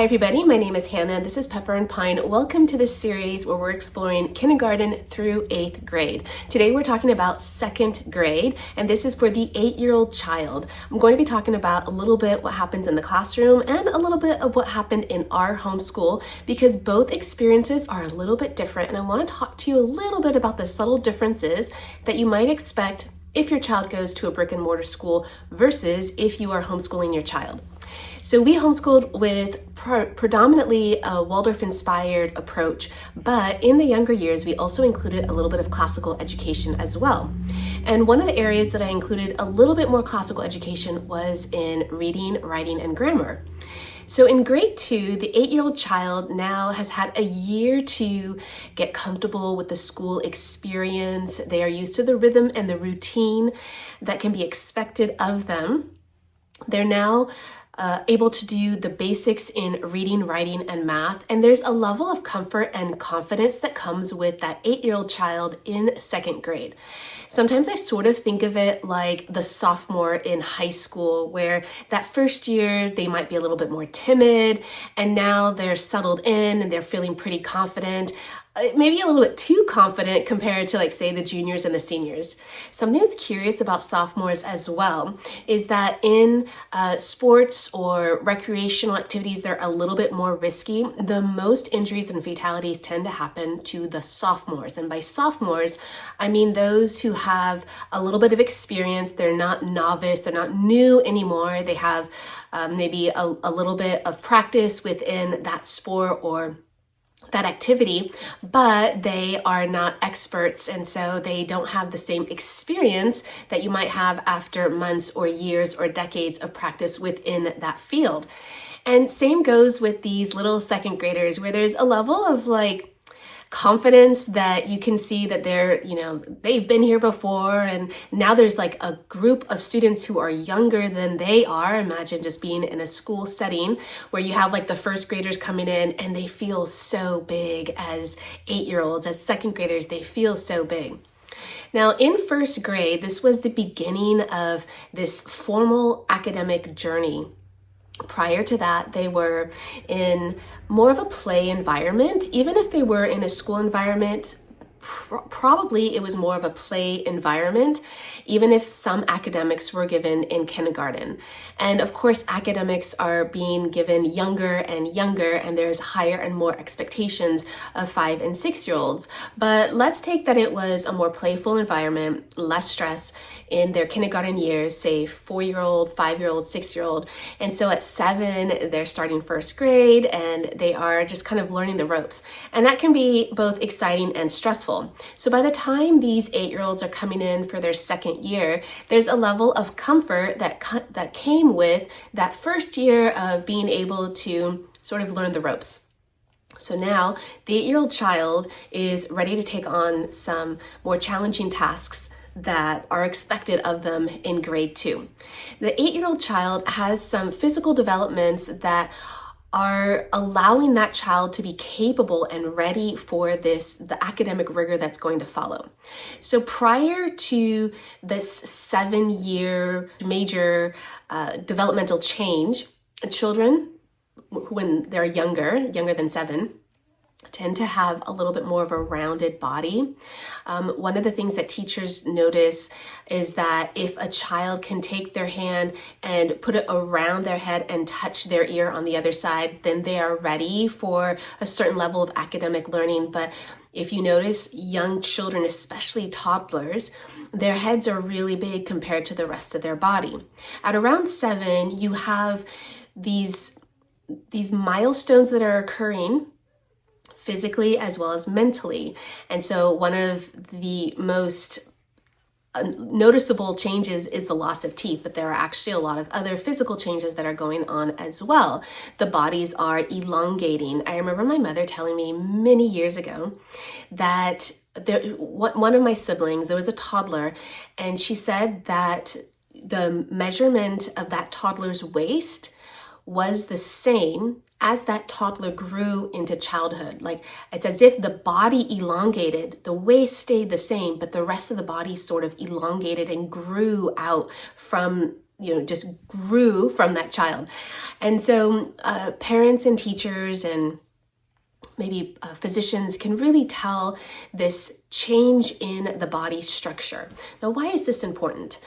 everybody, my name is Hannah and this is Pepper and Pine. Welcome to this series where we're exploring kindergarten through 8th grade. Today we're talking about 2nd grade, and this is for the 8-year-old child. I'm going to be talking about a little bit what happens in the classroom and a little bit of what happened in our homeschool, because both experiences are a little bit different, and I want to talk to you a little bit about the subtle differences that you might expect if your child goes to a brick and mortar school versus if you are homeschooling your child. So we homeschooled with predominantly a Waldorf-inspired approach, but in the younger years, we also included a little bit of classical education as well. And one of the areas that I included a little bit more classical education was in reading, writing, and grammar. So in grade 2, the 8-year-old child now has had a year to get comfortable with the school experience. They are used to the rhythm and the routine that can be expected of them. They're now able to do the basics in reading, writing, and math. And there's a level of comfort and confidence that comes with that 8-year-old child in 2nd grade. Sometimes I sort of think of it like the sophomore in high school, where that first year they might be a little bit more timid, and now they're settled in and they're feeling pretty confident. Maybe a little bit too confident compared to, like, say, the juniors and the seniors. Something that's curious about sophomores as well is that in sports or recreational activities that are a little bit more risky, the most injuries and fatalities tend to happen to the sophomores. And by sophomores, I mean those who have a little bit of experience. They're not novice, they're not new anymore. They have maybe a little bit of practice within that sport or that activity, but they are not experts, and so they don't have the same experience that you might have after months or years or decades of practice within that field. And same goes with these little 2nd graders, where there's a level of confidence that you can see that they've been here before, and now there's like a group of students who are younger than they are. Imagine just being in a school setting where you have like the 1st graders coming in and they feel so big as 8-year-olds, as 2nd graders, they feel so big. Now, in 1st grade, this was the beginning of this formal academic journey. Prior to that, they were in more of a play environment. Even if they were in a school environment, probably it was more of a play environment, even if some academics were given in kindergarten. And of course, academics are being given younger and younger, and there's higher and more expectations of 5 and 6-year-olds. But let's take that it was a more playful environment, less stress in their kindergarten years, say 4-year-old, 5-year-old, 6-year-old. And so at 7, they're starting 1st grade and they are just kind of learning the ropes. And that can be both exciting and stressful. So by the time these 8-year-olds are coming in for their 2nd year, there's a level of comfort that came with that 1st year of being able to sort of learn the ropes. So now the 8-year-old child is ready to take on some more challenging tasks that are expected of them in grade 2. The 8-year-old child has some physical developments that are allowing that child to be capable and ready for the academic rigor that's going to follow. So prior to this 7-year major developmental change, children, when they're younger than 7, tend to have a little bit more of a rounded body. One of the things that teachers notice is that if a child can take their hand and put it around their head and touch their ear on the other side, then they are ready for a certain level of academic learning. But if you notice, young children, especially toddlers, their heads are really big compared to the rest of their body. At around 7, you have these milestones that are occurring physically as well as mentally. And so one of the most noticeable changes is the loss of teeth, but there are actually a lot of other physical changes that are going on as well. The bodies are elongating. I remember my mother telling me many years ago that one of my siblings, there was a toddler, and she said that the measurement of that toddler's waist was the same as that toddler grew into childhood. Like, it's as if the body elongated, the waist stayed the same, but the rest of the body sort of elongated and grew out from just grew from that child. And so parents and teachers and maybe physicians can really tell this change in the body structure. Now, why is this important?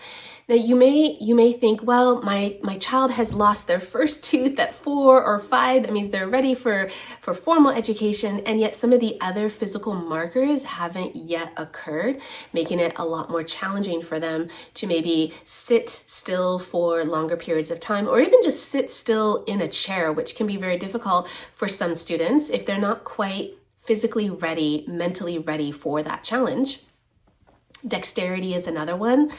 Now, you may think, well, my child has lost their first tooth at 4 or 5. That means they're ready for formal education, and yet some of the other physical markers haven't yet occurred, making it a lot more challenging for them to maybe sit still for longer periods of time, or even just sit still in a chair, which can be very difficult for some students if they're not quite physically ready, mentally ready for that challenge. Dexterity is another one.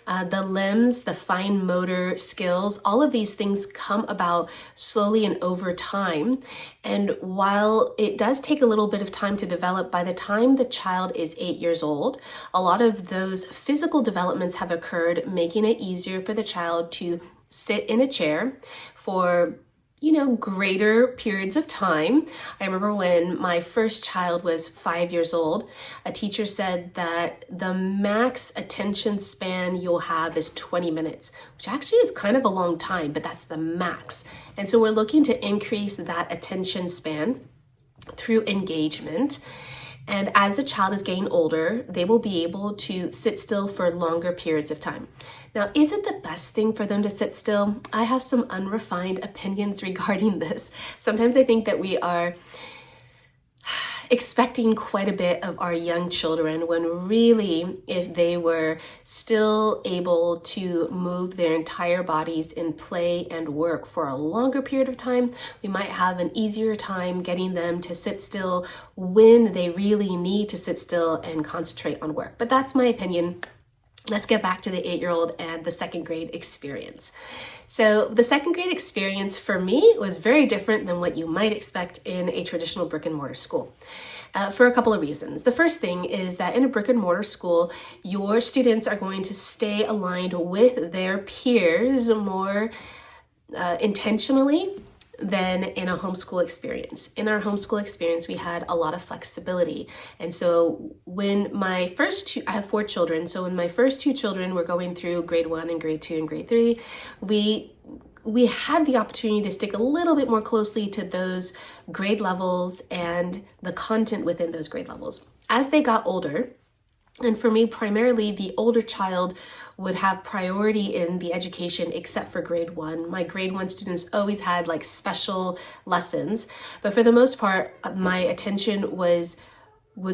The limbs, the fine motor skills, all of these things come about slowly and over time. And while it does take a little bit of time to develop, by the time the child is 8 years old, a lot of those physical developments have occurred, making it easier for the child to sit in a chair for greater periods of time. I remember when my first child was 5 years old, a teacher said that the max attention span you'll have is 20 minutes, which actually is kind of a long time, but that's the max. And so we're looking to increase that attention span through engagement. And as the child is getting older, they will be able to sit still for longer periods of time. Now, is it the best thing for them to sit still? I have some unrefined opinions regarding this. Sometimes I think that we are expecting quite a bit of our young children when really, if they were still able to move their entire bodies in play and work for a longer period of time, we might have an easier time getting them to sit still when they really need to sit still and concentrate on work. But that's my opinion. Let's get back to the 8-year-old and the second grade experience. So the second grade experience for me was very different than what you might expect in a traditional brick and mortar school. For a couple of reasons. The first thing is that in a brick and mortar school, your students are going to stay aligned with their peers more intentionally than in a homeschool experience. In our homeschool experience, we had a lot of flexibility. And so when I have 4 children, so when my first 2 children were going through grade 1 and grade 2 and grade 3, we had the opportunity to stick a little bit more closely to those grade levels and the content within those grade levels. As they got older, and for me, primarily the older child would have priority in the education except for grade 1. My grade 1 students always had like special lessons, but for the most part, my attention was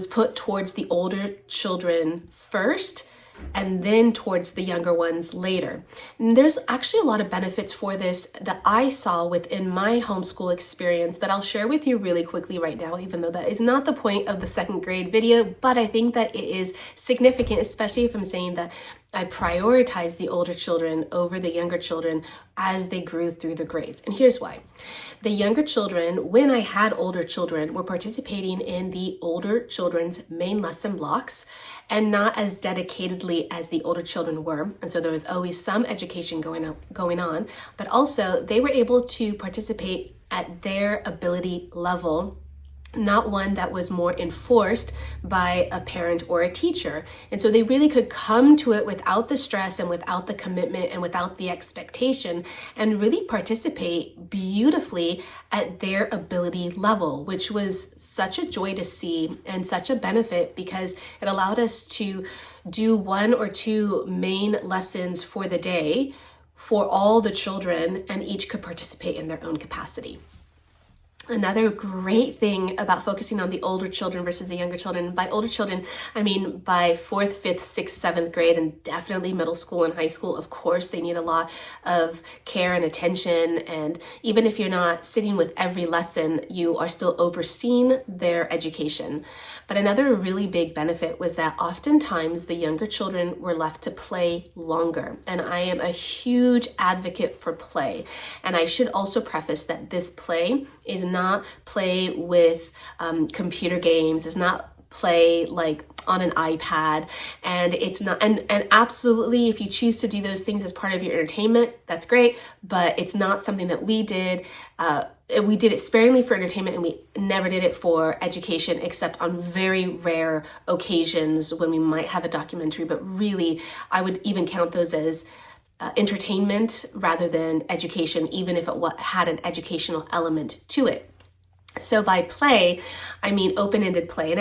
put towards the older children first and then towards the younger ones later. And there's actually a lot of benefits for this that I saw within my homeschool experience that I'll share with you really quickly right now, even though that is not the point of the second grade video, but I think that it is significant, especially if I'm saying that I prioritized the older children over the younger children as they grew through the grades. And here's why. The younger children, when I had older children, were participating in the older children's main lesson blocks and not as dedicatedly as the older children were. And so there was always some education going on, but also they were able to participate at their ability level, not one that was more enforced by a parent or a teacher. And so they really could come to it without the stress and without the commitment and without the expectation and really participate beautifully at their ability level, which was such a joy to see and such a benefit because it allowed us to do 1 or 2 main lessons for the day for all the children, and each could participate in their own capacity. Another great thing about focusing on the older children versus the younger children, by older children, I mean by 4th, 5th, 6th, 7th grade, and definitely middle school and high school. Of course, they need a lot of care and attention. And even if you're not sitting with every lesson, you are still overseeing their education. But another really big benefit was that oftentimes the younger children were left to play longer. And I am a huge advocate for play. And I should also preface that this play is not play with computer games, is not play like on an iPad, and it's not, and absolutely if you choose to do those things as part of your entertainment, that's great, but it's not something that we did. We did it sparingly for entertainment, and we never did it for education except on very rare occasions when we might have a documentary, but really I would even count those as entertainment rather than education, even if it had an educational element to it. So by play, I mean open-ended play.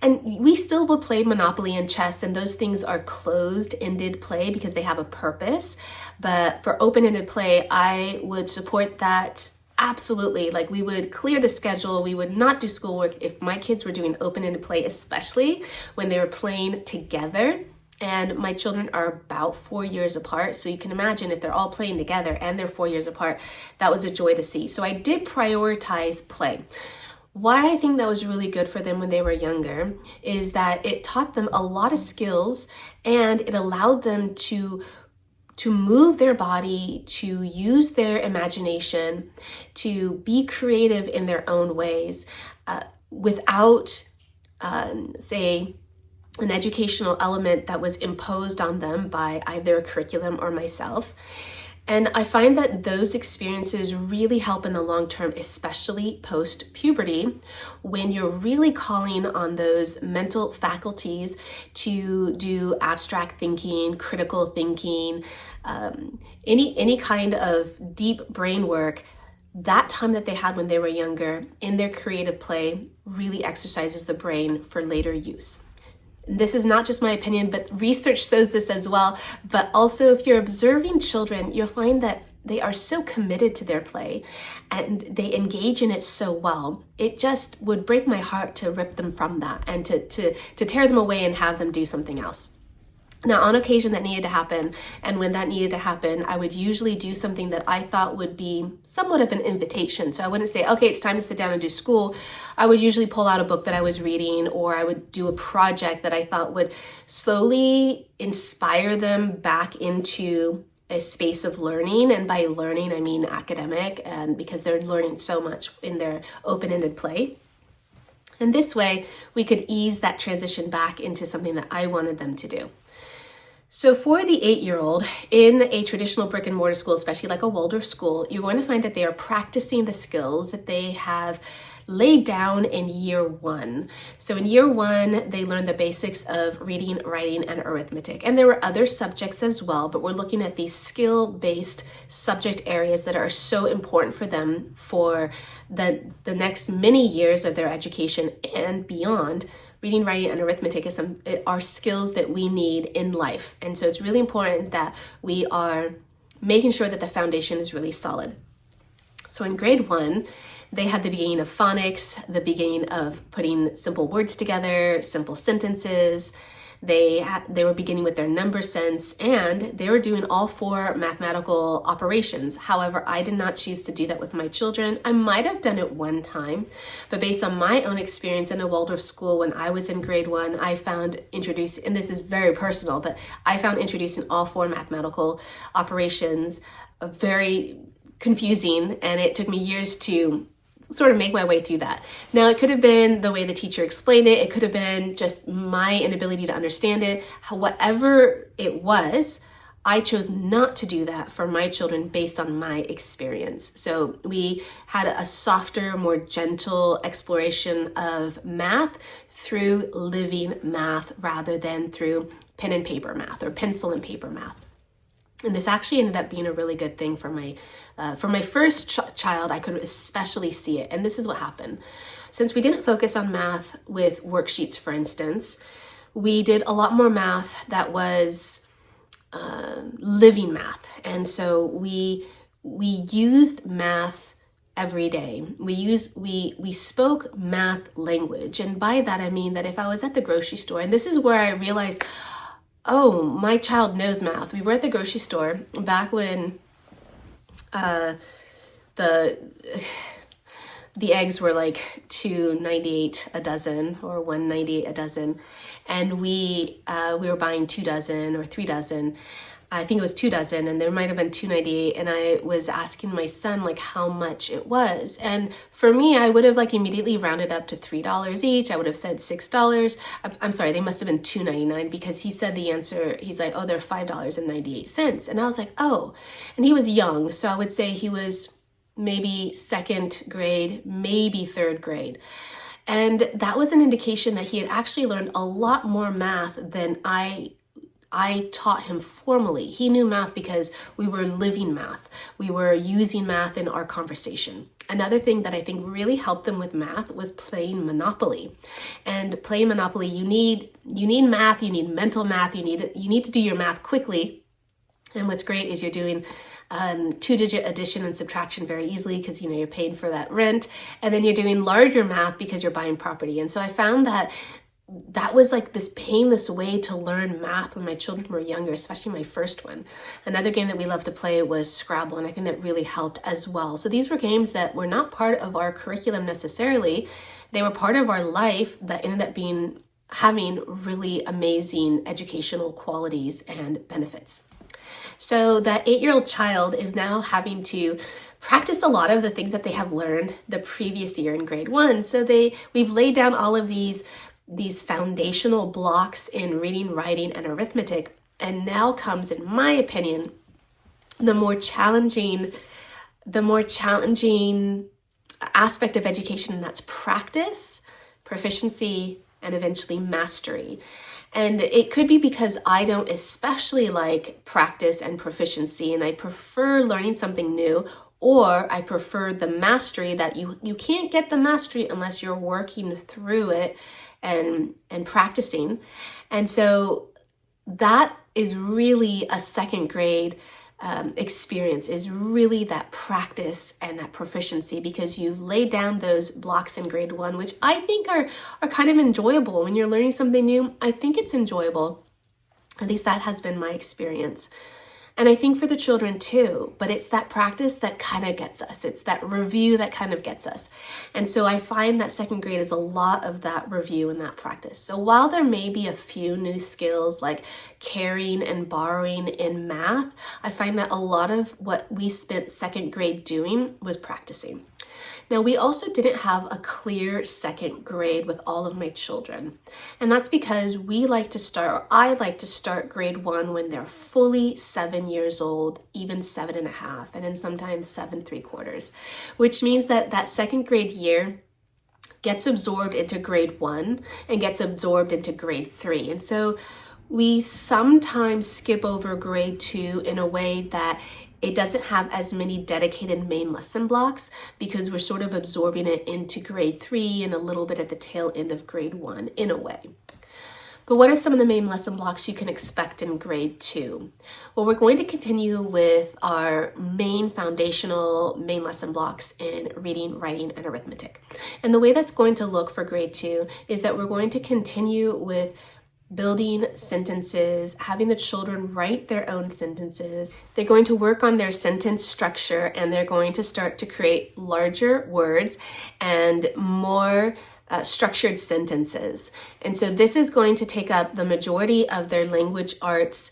And we still will play Monopoly and chess, and those things are closed-ended play because they have a purpose. But for open-ended play, I would support that absolutely. Like, we would clear the schedule. We would not do schoolwork if my kids were doing open-ended play, especially when they were playing together. And my children are about 4 years apart. So you can imagine if they're all playing together and they're 4 years apart, that was a joy to see. So I did prioritize play. Why I think that was really good for them when they were younger is that it taught them a lot of skills, and it allowed them to move their body, to use their imagination, to be creative in their own ways, without, say, an educational element that was imposed on them by either a curriculum or myself. And I find that those experiences really help in the long term, especially post-puberty, when you're really calling on those mental faculties to do abstract thinking, critical thinking, any kind of deep brain work. That time that they had when they were younger in their creative play really exercises the brain for later use. This is not just my opinion, but research shows this as well. But also, if you're observing children, you'll find that they are so committed to their play and they engage in it so well. It just would break my heart to rip them from that and to tear them away and have them do something else. Now, on occasion that needed to happen, and when that needed to happen, I would usually do something that I thought would be somewhat of an invitation. So I wouldn't say, okay, it's time to sit down and do school. I would usually pull out a book that I was reading, or I would do a project that I thought would slowly inspire them back into a space of learning. And by learning, I mean academic, and because they're learning so much in their open-ended play. And this way, we could ease that transition back into something that I wanted them to do. So for the 8-year-old in a traditional brick and mortar school, especially like a Waldorf school, you're going to find that they are practicing the skills that they have laid down in year 1. So in year 1, they learn the basics of reading, writing, and arithmetic. And there were other subjects as well, but we're looking at these skill-based subject areas that are so important for them for the next many years of their education and beyond. Reading, writing, and arithmetic are skills that we need in life. And so it's really important that we are making sure that the foundation is really solid. So in grade 1, they had the beginning of phonics, the beginning of putting simple words together, simple sentences. They were beginning with their number sense, and they were doing all 4 mathematical operations. However, I did not choose to do that with my children. I might have done it one time, but based on my own experience in a Waldorf school when I was in grade 1, I found introducing, and this is very personal, but I found introducing all 4 mathematical operations very confusing, and it took me years to sort of make my way through that. Now, it could have been the way the teacher explained it. It could have been just my inability to understand it. Whatever it was, I chose not to do that for my children based on my experience. So we had a softer, more gentle exploration of math through living math rather than through pen and paper math or pencil and paper math. And this actually ended up being a really good thing for my first child. I could especially see it. And this is what happened. Since we didn't focus on math with worksheets, for instance, we did a lot more math that was living math. And so we used math every day. We spoke math language. And by that, I mean that if I was at the grocery store, and this is where I realized, oh, my child knows math. We were at the grocery store back when the eggs were like $2.98 a dozen or $1.98 a dozen, and we were buying 2 dozen or 3 dozen. I think it was 2 dozen, and there might have been $2.98, and I was asking my son like how much it was. And for me, I would have like immediately rounded up to $3 each. I would have said $6. I'm sorry, they must have been $2.99 because he said the answer. He's like, oh, they're $5.98. And I was like, oh, and he was young. So I would say he was maybe 2nd grade, maybe 3rd grade. And that was an indication that he had actually learned a lot more math than I I taught him formally. He knew math because we were living math. We were using math in our conversation. Another thing that I think really helped them with math was playing Monopoly. And playing Monopoly, you need math, you need mental math, you need to do your math quickly. And what's great is you're doing two-digit addition and subtraction very easily because you're paying for that rent, and then you're doing larger math because you're buying property. And so I found that was like this painless way to learn math when my children were younger, especially my first one. Another game that we loved to play was Scrabble, and I think that really helped as well. So these were games that were not part of our curriculum necessarily. They were part of our life that ended up having really amazing educational qualities and benefits. So that 8-year-old child is now having to practice a lot of the things that they have learned the previous year in grade 1. So we've laid down all of these foundational blocks in reading, writing, and arithmetic. And now comes, in my opinion, the more challenging aspect of education, and that's practice, proficiency, and eventually mastery. And it could be because I don't especially like practice and proficiency, and I prefer learning something new, or I prefer the mastery that you can't get the mastery unless you're working through it and practicing. And so that is really a second grade experience, is really that practice and that proficiency, because you've laid down those blocks in grade 1, which I think are kind of enjoyable. When you're learning something new, I think it's enjoyable. At least that has been my experience. And I think for the children too, but it's that practice that kind of gets us. It's that review that kind of gets us. And so I find that second grade is a lot of that review and that practice. So while there may be a few new skills like carrying and borrowing in math, I find that a lot of what we spent second grade doing was practicing. Now, we also didn't have a clear second grade with all of my children. And that's because I like to start grade 1 when they're fully 7 years old, even 7.5, and then sometimes 7.75, which means that second grade year gets absorbed into grade 1 and gets absorbed into grade 3. And so we sometimes skip over grade 2 in a way that it doesn't have as many dedicated main lesson blocks because we're sort of absorbing it into grade 3 and a little bit at the tail end of grade 1 in a way. But what are some of the main lesson blocks you can expect in grade 2? Well, we're going to continue with our main foundational main lesson blocks in reading, writing, and arithmetic. And the way that's going to look for grade 2 is that we're going to continue with building sentences, having the children write their own sentences. They're going to work on their sentence structure, and they're going to start to create larger words and more structured sentences. And so this is going to take up the majority of their language arts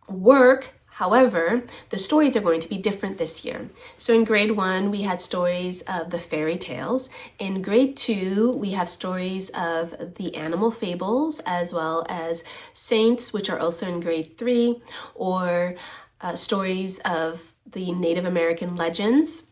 work. However, the stories are going to be different this year. So in grade 1, we had stories of the fairy tales. In grade 2, we have stories of the animal fables, as well as saints, which are also in grade 3, or stories of the Native American legends,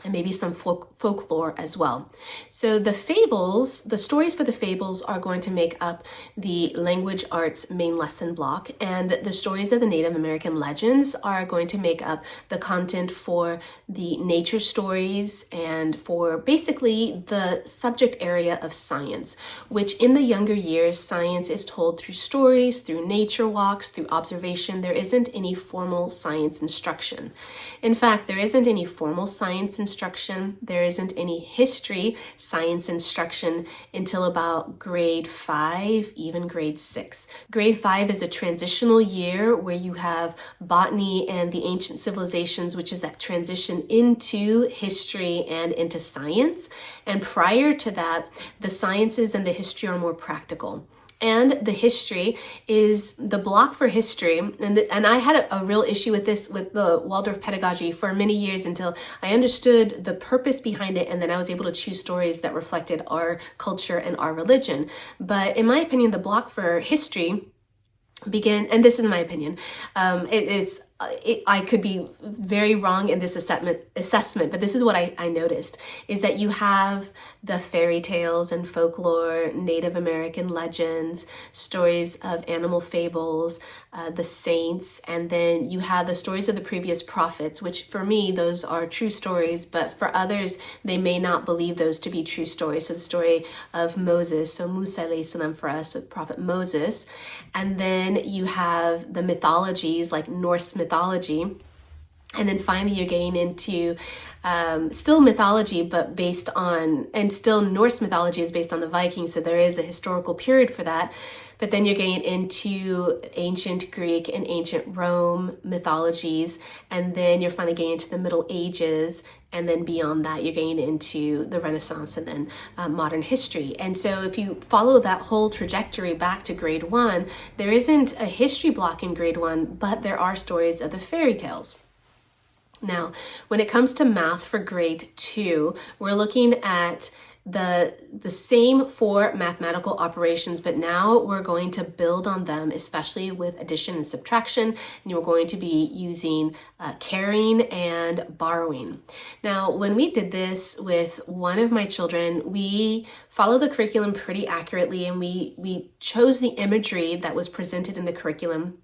and maybe some folklore as well. So the stories for the fables are going to make up the language arts main lesson block, and the stories of the Native American legends are going to make up the content for the nature stories and for basically the subject area of science, which in the younger years, science is told through stories, through nature walks, through observation. There isn't any formal science instruction. In fact, there isn't any formal science instruction. There isn't any history science instruction until about grade 5, even grade 6. Grade 5 is a transitional year where you have botany and the ancient civilizations, which is that transition into history and into science. And prior to that, the sciences and the history are more practical. And the history is the block for history. And I had a real issue with this, with the Waldorf pedagogy for many years until I understood the purpose behind it. And then I was able to choose stories that reflected our culture and our religion. But in my opinion, the block for history began, and this is my opinion, it's I could be very wrong in this assessment, but this is what I noticed, is that you have the fairy tales and folklore, Native American legends, stories of animal fables, the saints, and then you have the stories of the previous prophets, which for me, those are true stories, but for others, they may not believe those to be true stories. So the story of Moses, so Musa alayhi salam for us, so Prophet Moses, and then you have the mythologies like Norse mythology. And then finally, you're getting into still mythology, but based on, and still Norse mythology is based on the Vikings. So there is a historical period for that. But then you're getting into ancient Greek and ancient Rome mythologies. And then you're finally getting into the Middle Ages. And then beyond that, you're getting into the Renaissance and then modern history. And so if you follow that whole trajectory back to grade 1, there isn't a history block in grade 1, but there are stories of the fairy tales. Now, when it comes to math for grade 2, we're looking at the same 4 mathematical operations, but now we're going to build on them, especially with addition and subtraction, and you're going to be using carrying and borrowing. Now, when we did this with one of my children, we followed the curriculum pretty accurately, and we chose the imagery that was presented in the curriculum.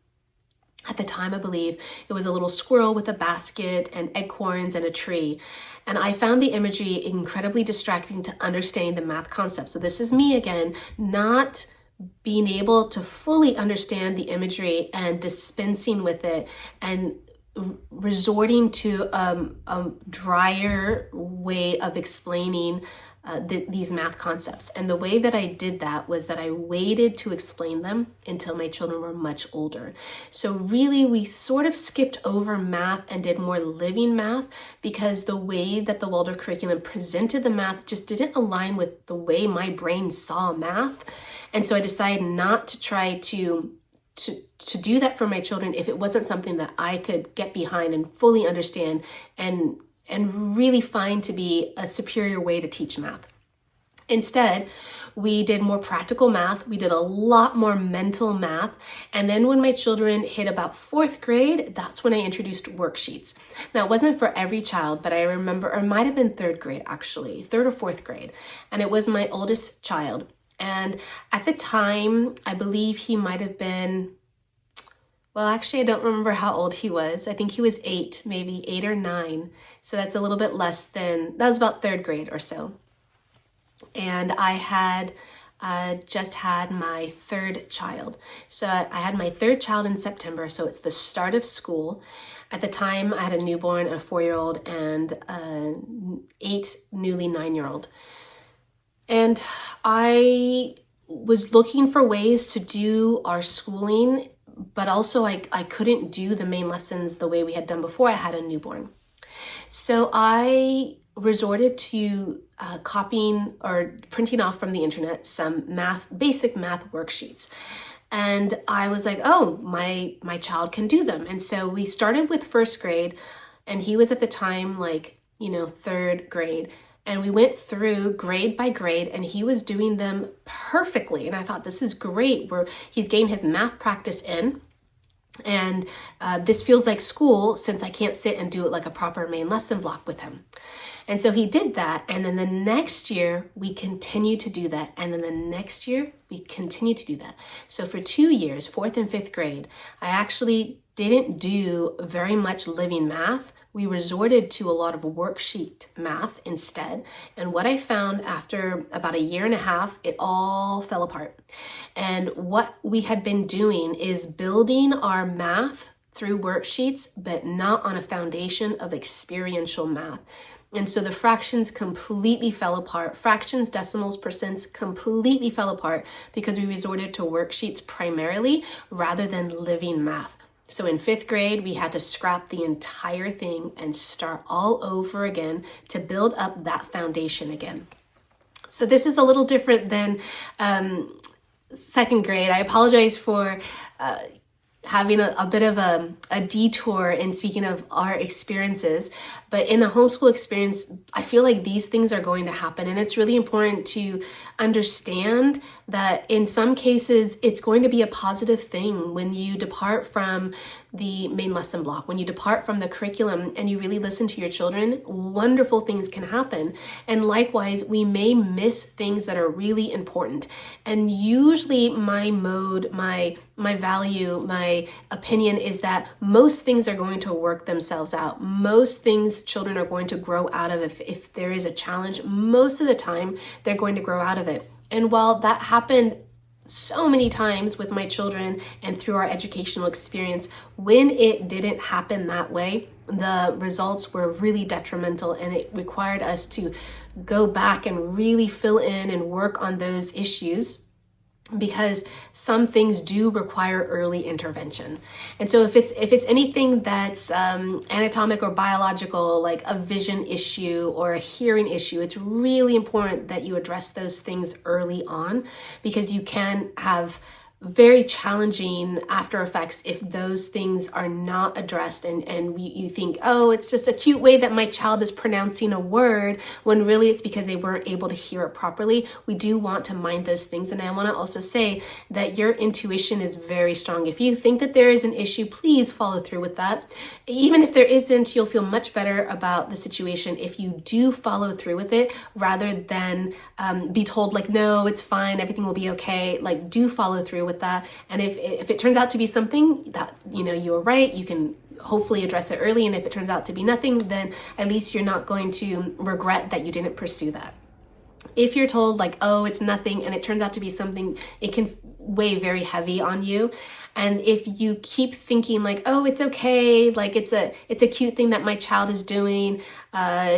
At the time, I believe it was a little squirrel with a basket and acorns and a tree. And I found the imagery incredibly distracting to understanding the math concept. So this is me again, not being able to fully understand the imagery and dispensing with it and resorting to a drier way of explaining these math concepts. And the way that I did that was that I waited to explain them until my children were much older. So really, we sort of skipped over math and did more living math because the way that the Waldorf curriculum presented the math just didn't align with the way my brain saw math. And so I decided not to try to do that for my children if it wasn't something that I could get behind and fully understand and really find to be a superior way to teach math. Instead, we did more practical math. We did a lot more mental math. And then when my children hit about 4th grade, that's when I introduced worksheets. Now, it wasn't for every child, but I remember, or it might have been 3rd grade actually, 3rd or 4th grade. And it was my oldest child. And at the time, I believe he might have been, well, actually, I don't remember how old he was. I think he was 8, maybe 8 or 9. So that's a little bit less than, that was about 3rd grade or so. And I had just had my 3rd child. So I had my 3rd child in September. So it's the start of school. At the time, I had a newborn, a 4-year-old, and an 8, newly 9-year-old. And I was looking for ways to do our schooling, but also I couldn't do the main lessons the way we had done before I had a newborn. So I resorted to copying or printing off from the internet some basic math worksheets. And I was like, oh, my child can do them. And so we started with 1st grade, and he was at the time like, 3rd grade. And we went through grade by grade, and he was doing them perfectly. And I thought, this is great. He's getting his math practice in. And this feels like school since I can't sit and do it like a proper main lesson block with him. And so he did that. And then the next year, we continued to do that. And then the next year, we continued to do that. So for 2 years, 4th and 5th grade, I actually didn't do very much living math. We resorted to a lot of worksheet math instead. And what I found after about 1.5 years, it all fell apart. And what we had been doing is building our math through worksheets, but not on a foundation of experiential math. And so the fractions completely fell apart. Fractions, decimals, percents completely fell apart because we resorted to worksheets primarily rather than living math. So in 5th grade, we had to scrap the entire thing and start all over again to build up that foundation again. So this is a little different than 2nd grade. I apologize for having a bit of a detour in speaking of our experiences, but in the homeschool experience, I feel like these things are going to happen. And it's really important to understand that in some cases, it's going to be a positive thing when you depart from the main lesson block, when you depart from the curriculum and you really listen to your children, wonderful things can happen. And likewise, we may miss things that are really important. And usually my mode, my value, my opinion is that most things are going to work themselves out. Most things children are going to grow out of. If there is a challenge, most of the time they're going to grow out of it. And while that happened so many times with my children and through our educational experience, when it didn't happen that way, the results were really detrimental, and it required us to go back and really fill in and work on those issues, because some things do require early intervention. And so if it's anything that's anatomic or biological, like a vision issue or a hearing issue, it's really important that you address those things early on, because you can have very challenging after effects if those things are not addressed, and you think, oh, it's just a cute way that my child is pronouncing a word, when really it's because they weren't able to hear it properly. We do want to mind those things. And I want to also say that your intuition is very strong. If you think that there is an issue, please follow through with that. Even if there isn't, you'll feel much better about the situation if you do follow through with it, rather than be told like, no, it's fine, everything will be okay. Like, do follow through with that. And if it turns out to be something that, you were right, you can hopefully address it early. And if it turns out to be nothing, then at least you're not going to regret that you didn't pursue that. If you're told like, oh, it's nothing, and it turns out to be something, it can weigh very heavy on you. And if you keep thinking like, oh, it's okay, like it's a cute thing that my child is doing,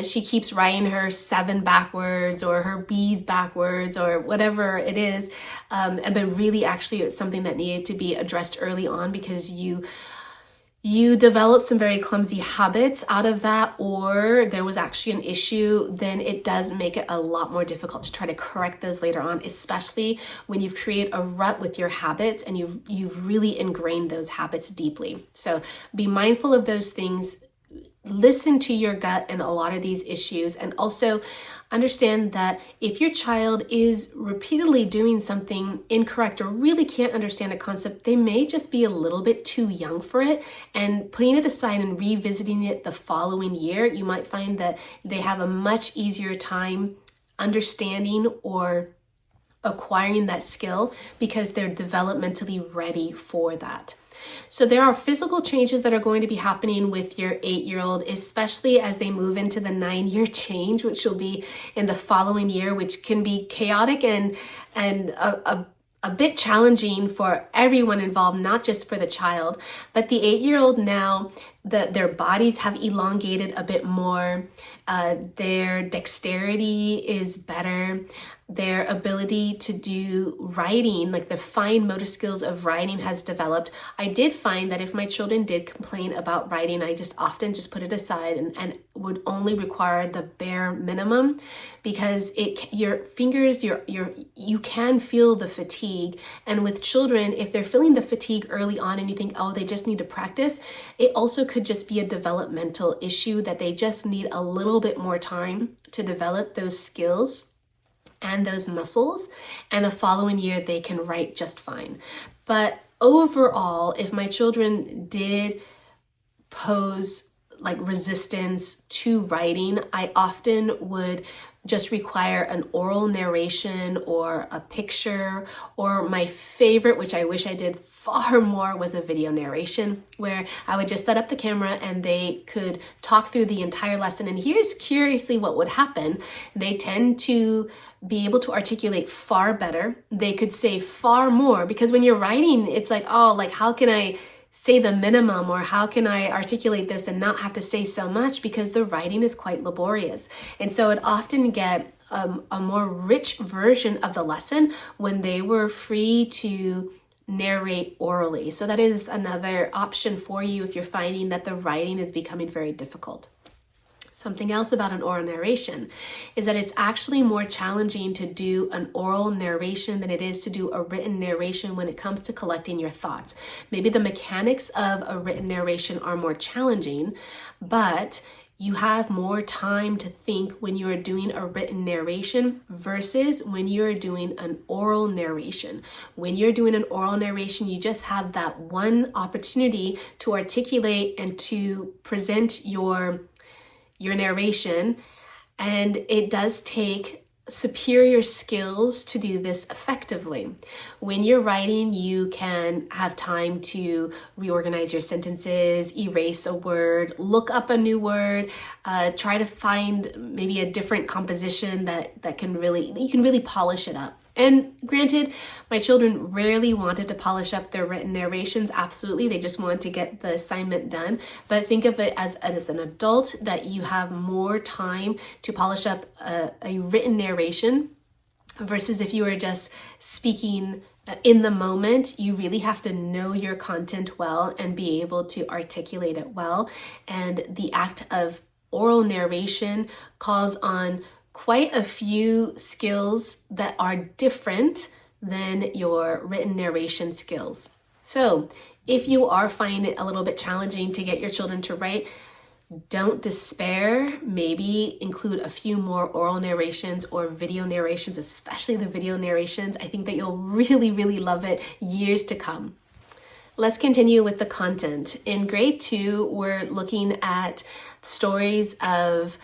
she keeps writing her 7 backwards or her B's backwards or whatever it is, but really actually it's something that needed to be addressed early on, because you develop some very clumsy habits out of that, or there was actually an issue, then it does make it a lot more difficult to try to correct those later on, especially when you've created a rut with your habits and you've really ingrained those habits deeply. So be mindful of those things. Listen to your gut in a lot of these issues, and also understand that if your child is repeatedly doing something incorrect or really can't understand a concept, they may just be a little bit too young for it, and putting it aside and revisiting it the following year, you might find that they have a much easier time understanding or acquiring that skill, because they're developmentally ready for that. So there are physical changes that are going to be happening with your 8-year-old, especially as they move into the 9-year change, which will be in the following year, which can be chaotic and a bit challenging for everyone involved, not just for the child. But the 8-year-old now, their bodies have elongated a bit more. Their dexterity is better. Their ability to do writing, like the fine motor skills of writing, has developed. I did find that if my children did complain about writing, I just often just put it aside and would only require the bare minimum, because your fingers, you can feel the fatigue. And with children, if they're feeling the fatigue early on and you think, oh, they just need to practice, it also could just be a developmental issue that they just need a little bit more time to develop those skills and those muscles, and the following year they can write just fine. But overall, if my children did pose like resistance to writing, I often would just require an oral narration or a picture, or my favorite, which I wish I did far more, was a video narration, where I would just set up the camera and they could talk through the entire lesson. And here's curiously what would happen. They tend to be able to articulate far better. They could say far more, because when you're writing, it's like, oh, like how can I say the minimum, or how can I articulate this and not have to say so much, because the writing is quite laborious. And so I'd often get a more rich version of the lesson when they were free to narrate orally. So that is another option for you if you're finding that the writing is becoming very difficult. Something else about an oral narration is that it's actually more challenging to do an oral narration than it is to do a written narration when it comes to collecting your thoughts. Maybe the mechanics of a written narration are more challenging, but you have more time to think when you are doing a written narration versus when you're doing an oral narration. When you're doing an oral narration, you just have that one opportunity to articulate and to present your narration, and it does take superior skills to do this effectively. When you're writing, you can have time to reorganize your sentences, erase a word, look up a new word, try to find maybe a different composition that you can really polish it up. And granted, my children rarely wanted to polish up their written narrations. Absolutely, they just wanted to get the assignment done. But think of it as an adult that you have more time to polish up a written narration versus if you are just speaking in the moment. You really have to know your content well and be able to articulate it well. And the act of oral narration calls on quite a few skills that are different than your written narration skills. So if you are finding it a little bit challenging to get your children to write, don't despair. Maybe include a few more oral narrations or video narrations, especially the video narrations. I think that you'll really, really love it years to come. Let's continue with the content. In grade 2, we're looking at stories of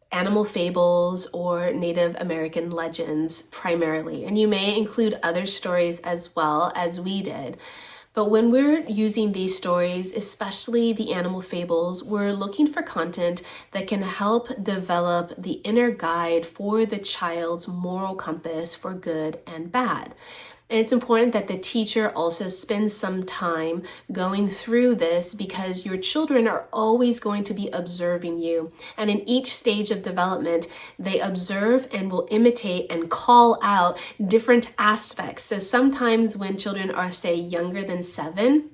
animal fables or Native American legends primarily, and you may include other stories as well, as we did. But when we're using these stories, especially the animal fables, we're looking for content that can help develop the inner guide for the child's moral compass for good and bad. And it's important that the teacher also spends some time going through this because your children are always going to be observing you. And in each stage of development, they observe and will imitate and call out different aspects. So sometimes when children are, say, younger than 7,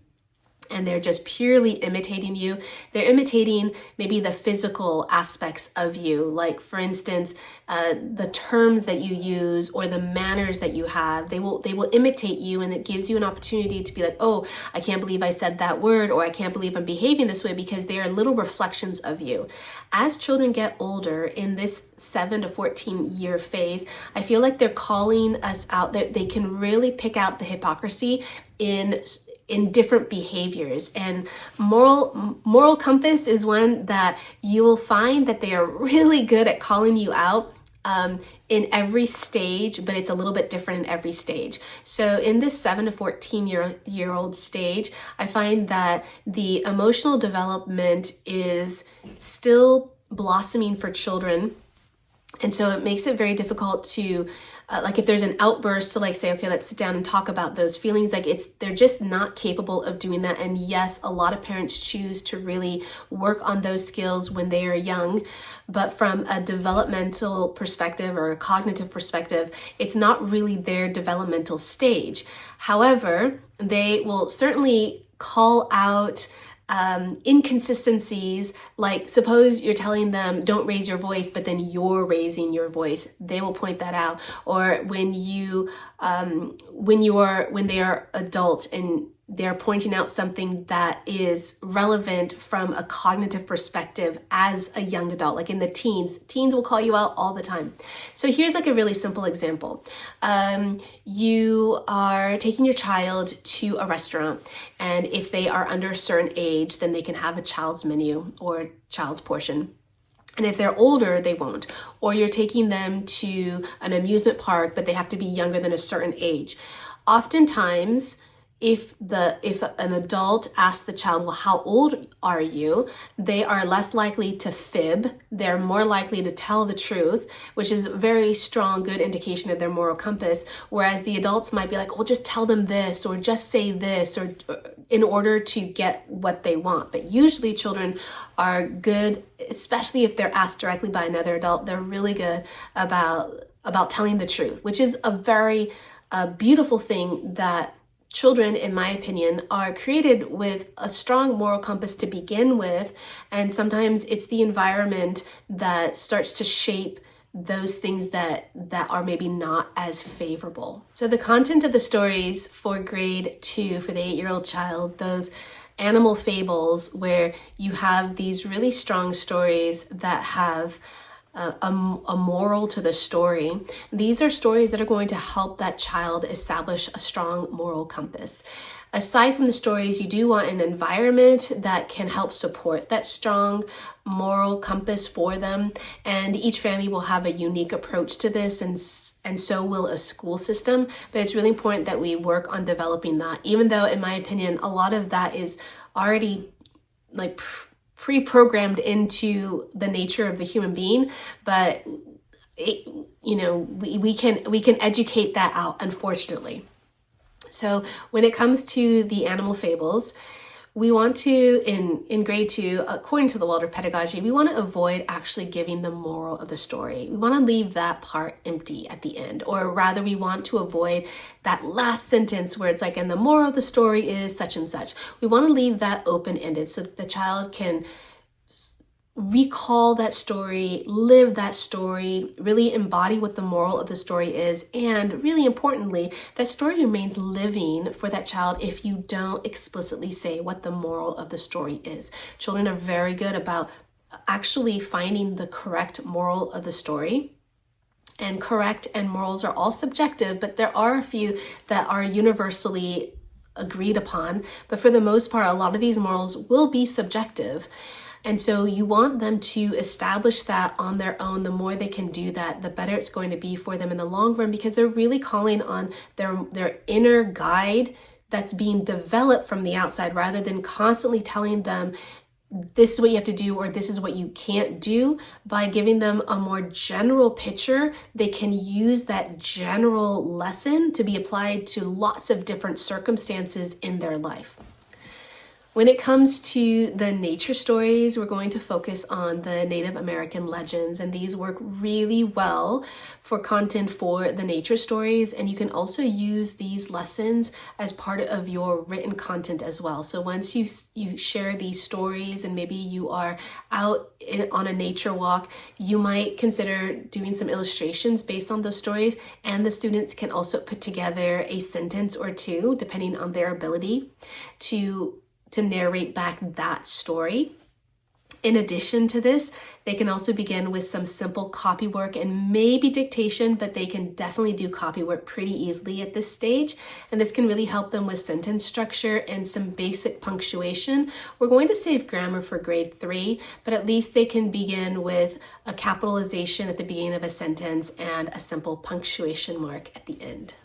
and they're just purely imitating you, they're imitating maybe the physical aspects of you. Like, for instance, the terms that you use or the manners that you have, they will imitate you, and it gives you an opportunity to be like, oh, I can't believe I said that word, or I can't believe I'm behaving this way, because they are little reflections of you. As children get older in this 7 to 14 year phase, I feel like they're calling us out. That they can really pick out the hypocrisy in different behaviors. And moral compass is one that you will find that they are really good at calling you out in every stage, but it's a little bit different in every stage. So in this 7 to 14 year old stage, I find that the emotional development is still blossoming for children. And so it makes it very difficult to, like if there's an outburst, to like say, okay, let's sit down and talk about those feelings. Like they're just not capable of doing that. And yes, a lot of parents choose to really work on those skills when they are young. But from a developmental perspective or a cognitive perspective, it's not really their developmental stage. However, they will certainly call out inconsistencies. Like, suppose you're telling them don't raise your voice, but then you're raising your voice, they will point that out. Or when they are adults and they're pointing out something that is relevant from a cognitive perspective as a young adult, like in the teens will call you out all the time. So here's like a really simple example. You are taking your child to a restaurant, and if they are under a certain age, then they can have a child's menu or child's portion. And if they're older, they won't. Or you're taking them to an amusement park, but they have to be younger than a certain age. Oftentimes, if an adult asks the child, well, how old are you? They are less likely to fib. They're more likely to tell the truth, which is a very strong, good indication of their moral compass. Whereas the adults might be like, well, just tell them this, or just say this, or in order to get what they want. But usually children are good, especially if they're asked directly by another adult, they're really good about telling the truth, which is a very beautiful thing that children, in my opinion, are created with a strong moral compass to begin with, and sometimes it's the environment that starts to shape those things that are maybe not as favorable. So the content of the stories for grade 2, for the 8-year-old child, those animal fables where you have these really strong stories that have a moral to the story. These are stories that are going to help that child establish a strong moral compass. Aside from the stories, you do want an environment that can help support that strong moral compass for them. And each family will have a unique approach to this, and so will a school system. But it's really important that we work on developing that, even though, in my opinion, a lot of that is already like pre-programmed into the nature of the human being. But we can educate that out, unfortunately. So when it comes to the animal fables, we want to, in grade 2, according to the Waldorf pedagogy, we want to avoid actually giving the moral of the story. We want to leave that part empty at the end, or rather we want to avoid that last sentence where it's like, and the moral of the story is such and such. We want to leave that open-ended so that the child can recall that story, live that story, really embody what the moral of the story is, and really importantly, that story remains living for that child if you don't explicitly say what the moral of the story is. Children are very good about actually finding the correct moral of the story. And correct and morals are all subjective, but there are a few that are universally agreed upon. But for the most part, a lot of these morals will be subjective. And so you want them to establish that on their own. The more they can do that, the better it's going to be for them in the long run, because they're really calling on their inner guide that's being developed from the outside, rather than constantly telling them this is what you have to do or this is what you can't do. By giving them a more general picture, they can use that general lesson to be applied to lots of different circumstances in their life. When it comes to the nature stories, we're going to focus on the Native American legends, and these work really well for content for the nature stories. And you can also use these lessons as part of your written content as well. So once you share these stories and maybe you are out on a nature walk, you might consider doing some illustrations based on those stories, and the students can also put together a sentence or two, depending on their ability, to narrate back that story. In addition to this, they can also begin with some simple copy work and maybe dictation, but they can definitely do copy work pretty easily at this stage. And this can really help them with sentence structure and some basic punctuation. We're going to save grammar for grade 3, but at least they can begin with a capitalization at the beginning of a sentence and a simple punctuation mark at the end.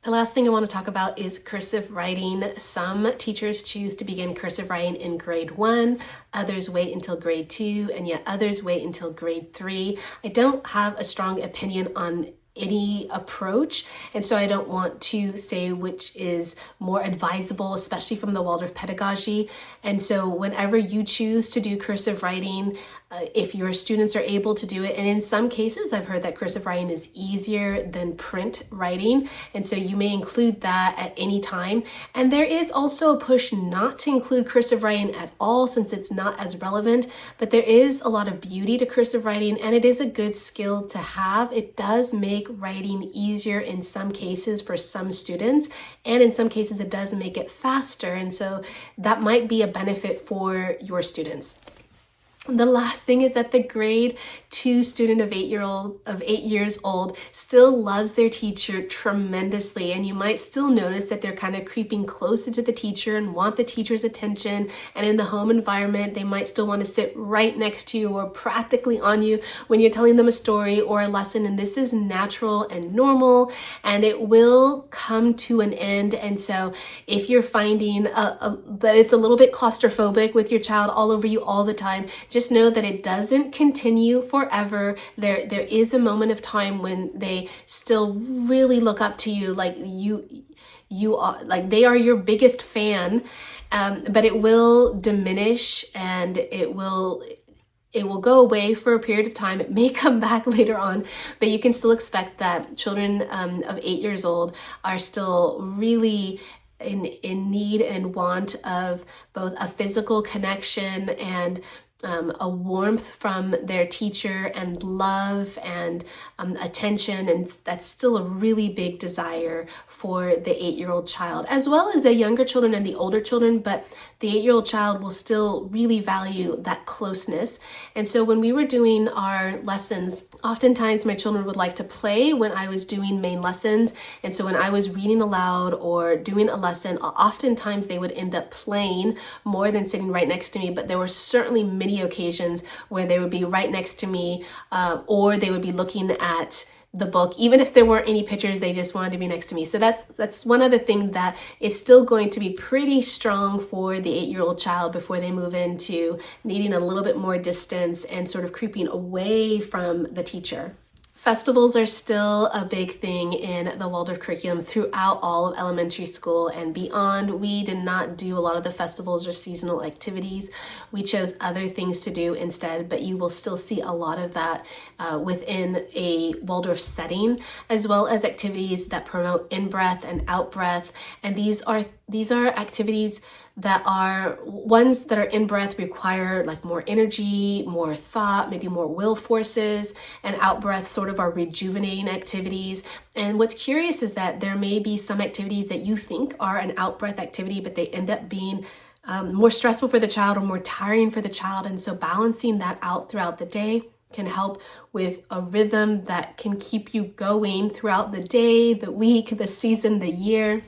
The last thing I want to talk about is cursive writing. Some teachers choose to begin cursive writing in grade 1, others wait until grade 2, and yet others wait until grade 3. I don't have a strong opinion on any approach, and so I don't want to say which is more advisable, especially from the Waldorf pedagogy. And so whenever you choose to do cursive writing, if your students are able to do it, and in some cases I've heard that cursive writing is easier than print writing, and so you may include that at any time. And there is also a push not to include cursive writing at all, since it's not as relevant, but there is a lot of beauty to cursive writing, and it is a good skill to have. It does make writing easier in some cases for some students, and in some cases it does make it faster, and so that might be a benefit for your students. The last thing is that the grade 2 student of 8 years old still loves their teacher tremendously, and you might still notice that they're kind of creeping closer to the teacher and want the teacher's attention. And in the home environment, they might still want to sit right next to you or practically on you when you're telling them a story or a lesson. And this is natural and normal, and it will come to an end. And so if you're finding that it's a little bit claustrophobic with your child all over you all the time, just know that it doesn't continue forever. There is a moment of time when they still really look up to you, like you are, like they are your biggest fan, but it will diminish and it will go away for a period of time. It may come back later on, but you can still expect that children of 8 years old are still really in need and want of both a physical connection and a warmth from their teacher and love and attention, and that's still a really big desire for the 8-year-old child, as well as the younger children and the older children, but the 8-year-old child will still really value that closeness. And so when we were doing our lessons, oftentimes my children would like to play when I was doing main lessons, and so when I was reading aloud or doing a lesson, oftentimes they would end up playing more than sitting right next to me, but there were certainly many occasions where they would be right next to me, or they would be looking at the book. Even if there weren't any pictures, they just wanted to be next to me. So that's one other thing that is still going to be pretty strong for the 8-year-old child before they move into needing a little bit more distance and sort of creeping away from the teacher. Festivals are still a big thing in the Waldorf curriculum throughout all of elementary school and beyond. We did not do a lot of the festivals or seasonal activities. We chose other things to do instead, but you will still see a lot of that within a Waldorf setting, as well as activities that promote in-breath and out-breath. And these are activities that are ones that are in breath require like more energy, more thought, maybe more will forces, and out breath sort of are rejuvenating activities. And what's curious is that there may be some activities that you think are an out breath activity, but they end up being more stressful for the child or more tiring for the child. And so balancing that out throughout the day can help with a rhythm that can keep you going throughout the day, the week, the season, the year.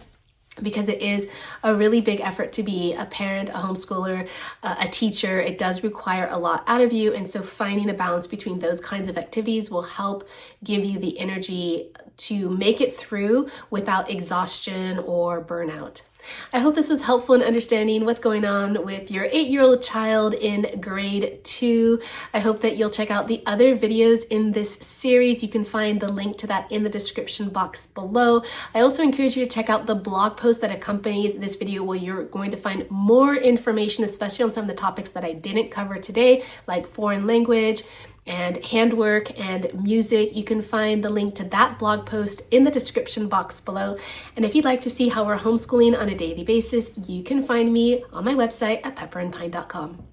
Because it is a really big effort to be a parent, a homeschooler, a teacher. It does require a lot out of you. And so finding a balance between those kinds of activities will help give you the energy to make it through without exhaustion or burnout. I hope this was helpful in understanding what's going on with your 8-year-old child in grade 2. I hope that you'll check out the other videos in this series. You can find the link to that in the description box below. I also encourage you to check out the blog post that accompanies this video, where you're going to find more information, especially on some of the topics that I didn't cover today, like foreign language and handwork and music. You can find the link to that blog post in the description box below. And if you'd like to see how we're homeschooling on a daily basis, you can find me on my website at pepperandpine.com.